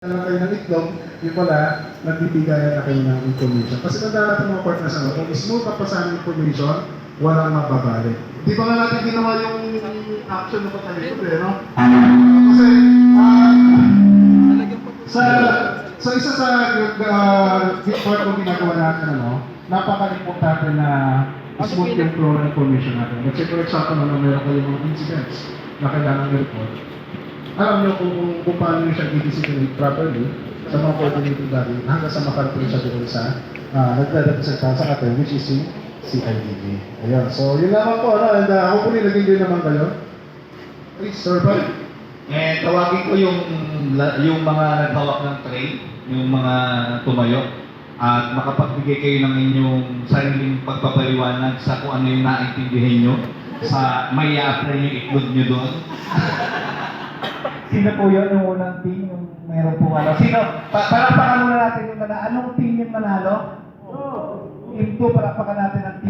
Alam kayo ng itlog, yung pala, nagbibigayan na kayo ng information. Kasi nagdala ng mga partners na kung smooth ka pa sa information, walang mababalik. Di ba nga natin ginawa yung action na patalikod no? Kasi, sa isa sa part kong ginagawa natin, napaka-importante na smooth yung flow ng information natin. Let's say, for example, meron kayong mga incidents na kailangan i-report. Alam niyo kung paano niyo siya i-disciplinate properly sa mga coordinating body hanggang sa makarating siya doon sa nagre-representa sa atin, which is yung CIDG. Ayun. So, yun lamang po, and hopefully naging din naman kayo. Please, Sir Pai. Tawagin ko yung mga naghawak ng train, yung mga tumayo, at makapagbigay kayo ng inyong sariling pagpapaliwanag sa kung ano yung naintindihan nyo, sa may i-apply yung itlog nyo doon. Sino po yun yung unang team? Yung meron po ano? Sino? Parapakan muna natin yung manalo. Anong team yung manalo? Team 2, parapakan natin ang team.